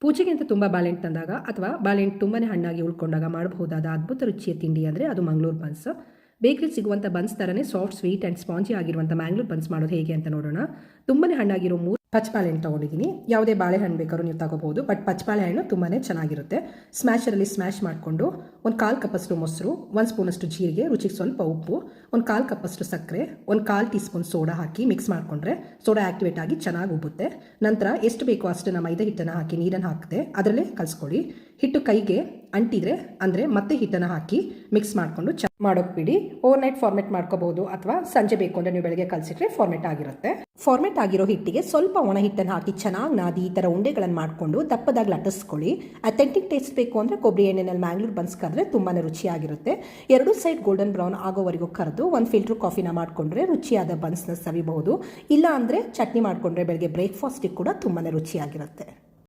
ಪೂಜೆಗೆ ಅಂತ ತುಂಬ ಬಾಳೆಹಣ್ಣು ತಂದಾಗ ಅಥವಾ ಬಾಳೆಹಣ್ಣು ತುಂಬಾ ಹಣ್ಣಾಗಿ ಉಳ್ಕೊಂಡಾಗ ಮಾಡಬಹುದಾದ ಅದ್ಭುತ ರುಚಿಯ ತಿಂಡಿ ಅಂದರೆ ಅದು ಮಂಗಳೂರು ಬನ್ಸ್. ಬೇಕರಿ ಸಿಗುವಂಥ ಬನ್ಸ್ ಥರನೇ ಸಾಫ್ಟ್, ಸ್ವೀಟ್ ಆ್ಯಂಡ್ ಸ್ಪಾಂಜಿ ಆಗಿರುವಂಥ ಮ್ಯಾಂಗ್ಳೂರ್ ಬನ್ಸ್ ಮಾಡೋದು ಹೇಗೆ ಅಂತ ನೋಡೋಣ. ತುಂಬಾ ಹಣ್ಣಾಗಿರೋ 3 ಪಚ್ಚಬಾಳೆಹಣ್ಣು ತೊಗೊಂಡಿದ್ದೀನಿ. ಯಾವುದೇ ಬಾಳೆಹಣ್ಣು ಬೇಕಾದ್ರೂ ನೀವು ತಗೋಬಹುದು, ಬಟ್ ಪಚ್ಚಬಾಳೆಹಣ್ಣು ತುಂಬಾ ಚೆನ್ನಾಗಿರುತ್ತೆ. ಸ್ಮ್ಯಾಶರಲ್ಲಿ ಸ್ಮ್ಯಾಶ್ ಮಾಡಿಕೊಂಡು 1/4 ಕಪ್ಪಷ್ಟು ಮೊಸರು, 1 ಸ್ಪೂನಷ್ಟು ಜೀರಿಗೆ, ರುಚಿಗೆ ಸ್ವಲ್ಪ ಉಪ್ಪು, 1/4 ಕಪ್ಪಷ್ಟು ಸಕ್ಕರೆ, 1/4 ಟೀ ಸ್ಪೂನ್ ಸೋಡಾ ಹಾಕಿ ಮಿಕ್ಸ್ ಮಾಡಿಕೊಂಡ್ರೆ ಸೋಡಾ ಆಕ್ಟಿವೇಟ್ ಆಗಿ ಚೆನ್ನಾಗಿ ಉಬ್ಬುತ್ತೆ. ನಂತರ ಎಷ್ಟು ಬೇಕೋ ಅಷ್ಟನ್ನು ಮೈದಾ ಹಿಟ್ಟನ್ನು ಹಾಕಿ ನೀರನ್ನು ಹಾಕಿದೆ ಅದರಲ್ಲೇ ಕಲಿಸ್ಕೊಳ್ಳಿ. ಹಿಟ್ಟು ಕೈಗೆ ಅಂಟಿದ್ರೆ ಅಂದರೆ ಮತ್ತೆ ಹಿಟ್ಟನ್ನು ಹಾಕಿ ಮಿಕ್ಸ್ ಮಾಡಿಕೊಂಡು ಮಾಡೋಕೆ ಬಿಡಿ. ಓವರ್ನೈಟ್ ಫಾರ್ಮೆಟ್ ಮಾಡ್ಕೋಬಹುದು ಅಥವಾ ಸಂಜೆ ಬೇಕು ಅಂದರೆ ನೀವು ಬೆಳಗ್ಗೆ ಕಲಿಸಿಟ್ರೆ ಫಾರ್ಮೆಟ್ ಆಗಿರುತ್ತೆ. ಫಾರ್ಮೆಟ್ ಆಗಿರೋ ಹಿಟ್ಟಿಗೆ ಸ್ವಲ್ಪ ಒಣ ಹಿಟ್ಟನ್ನು ಹಾಕಿ ಚೆನ್ನಾಗಿ ನಾದಿ ಈ ಥರ ಉಂಡೆಗಳನ್ನು ಮಾಡಿಕೊಂಡು ದಪ್ಪದಾಗಿ ಲಟ್ಟಿಸ್ಕೊಳ್ಳಿ. ಅಥೆಂಟಿಕ್ ಟೇಸ್ಟ್ ಬೇಕು ಅಂದರೆ ಕೊಬ್ಬರಿ ಎಣ್ಣೆನಲ್ಲಿ ಮ್ಯಾಂಗ್ಳೂರ್ ಬನ್ಸ್ ಕರೆದ್ರೆ ತುಂಬಾ ರುಚಿಯಾಗಿರುತ್ತೆ. 2 ಸೈಡ್ ಗೋಲ್ಡನ್ ಬ್ರೌನ್ ಆಗೋವರೆಗೂ ಕರೆದು 1 ಫಿಲ್ಟರ್ ಕಾಫಿನ ಮಾಡಿಕೊಂಡ್ರೆ ರುಚಿಯಾದ ಬನ್ಸ್ನ ಸವಿಬಹುದು. ಇಲ್ಲ ಅಂದರೆ ಚಟ್ನಿ ಮಾಡಿಕೊಂಡ್ರೆ ಬೆಳಗ್ಗೆ ಬ್ರೇಕ್ಫಾಸ್ಟಿಗೆ ಕೂಡ ತುಂಬಾ ರುಚಿಯಾಗಿರುತ್ತೆ.